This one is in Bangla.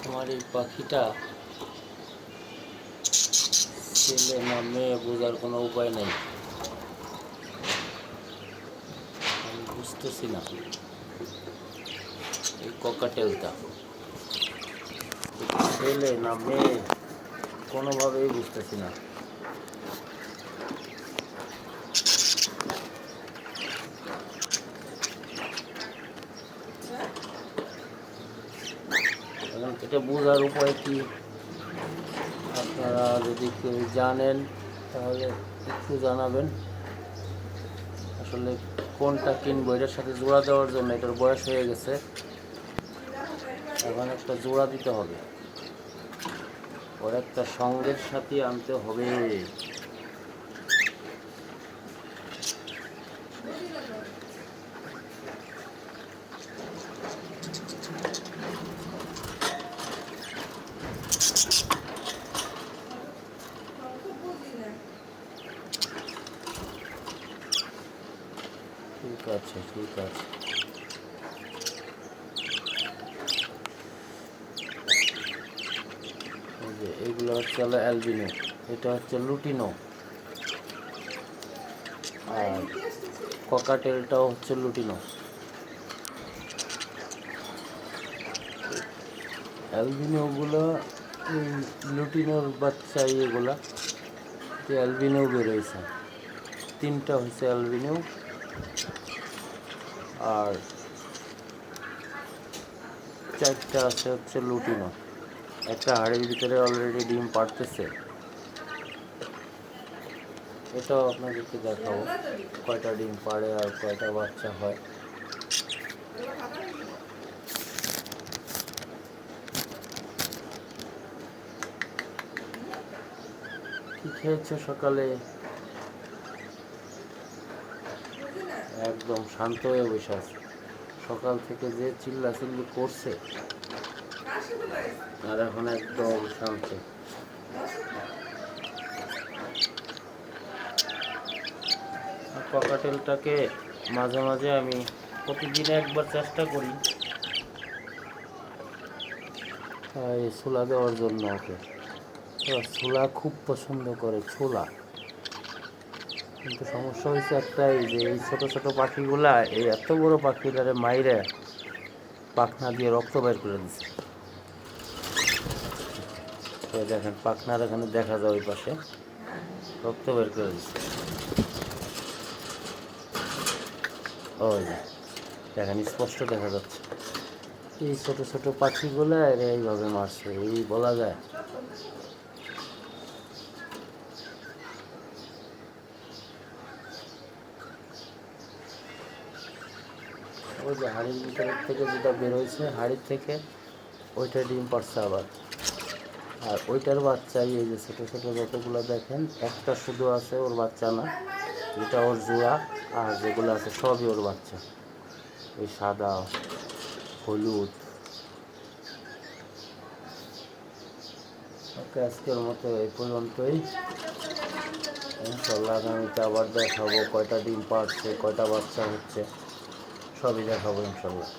আমার এই পাখিটা ছেলে না মেয়ে বোঝার কোনো উপায় নেই, আমি বুঝতেছি না। এই ককাটেলটা ছেলে না মেয়ে কোনোভাবেই বুঝতেছি না। এখন এটা বোঝার উপায় কি আপনারা যদি কেউ জানেন তাহলে একটু জানাবেন। আসলে কোনটা কিনবো, এটার সাথে জোড়া দেওয়ার জন্য এটার বয়স হয়ে গেছে, এখন একটা জোড়া দিতে হবে, ওর একটা সঙ্গের সাথে আনতে হবে। ঠিক আছে, ঠিক আছে। এই যে এইগুলো হচ্ছে হলো অ্যালবিনো, এটা হচ্ছে লুটিনো, আর ককাটেলটাও হচ্ছে লুটিনো। অ্যালবিনোগুলো এই লুটিনোর বাচ্চা, ইয়েগুলা অ্যালবিনো বেরোয়েছে, তিনটা হচ্ছে অ্যালবিনো, আর চারটা আছে হচ্ছে লুটিনো। একটা হাড়ির ভিতরে অলরেডি ডিম পাড়তেছে, এটাও আপনাদেরকে দেখাবো কয়টা ডিম পাড়ে আর কয়টা বাচ্চা হয়। কি খেয়েছো সকালে? একদম শান্ত হয়ে বসে আছে, সকাল থেকে যে চিল্লাচিল্লি করছে আর এখন একদম শান্ত। ককাটেলটাকে মাঝে মাঝে আমি প্রতিদিন একবার চেষ্টা করি ছোলা দেওয়ার জন্য। ওকে ছোলা খুব পছন্দ করে, ছোলা। কিন্তু সমস্যা হয়েছে একটাই, যে এই ছোটো ছোটো পাখিগুলা এই এত বড় পাখিটারে মাইরে পাখনা দিয়ে রক্ত বের করে দিচ্ছে। তো দেখেন পাখনার এখানে দেখা যায় ওই পাশে রক্ত বের করে দিচ্ছে। ওই দেখেন স্পষ্ট দেখা যাচ্ছে, এই ছোট ছোট পাখিগুলো এইভাবে মারছে, এই বলা যায়। ওই যে হাড়ির ভিতরের থেকে যেটা বেরোয়ছে, হাড়ির থেকে ওইটা ডিম পারছে আবার, আর ওইটার বাচ্চাই এই যে ছোটো ছোটো যতগুলো দেখেন, একটা শুধু আছে ওর বাচ্চা না, এটা ওর জোড়া, আর যেগুলো আছে সবই ওর বাচ্চা। ওই সাদা হলুদ। ওকে আজকের মতো এই পর্যন্তই, ইনশাল্লাহ আগামীতে আবার দেখাবো কয়টা ডিম পাড়ছে, কয়টা বাচ্চা হচ্ছে, সবই দেখাবো ইনশাল্লাহ।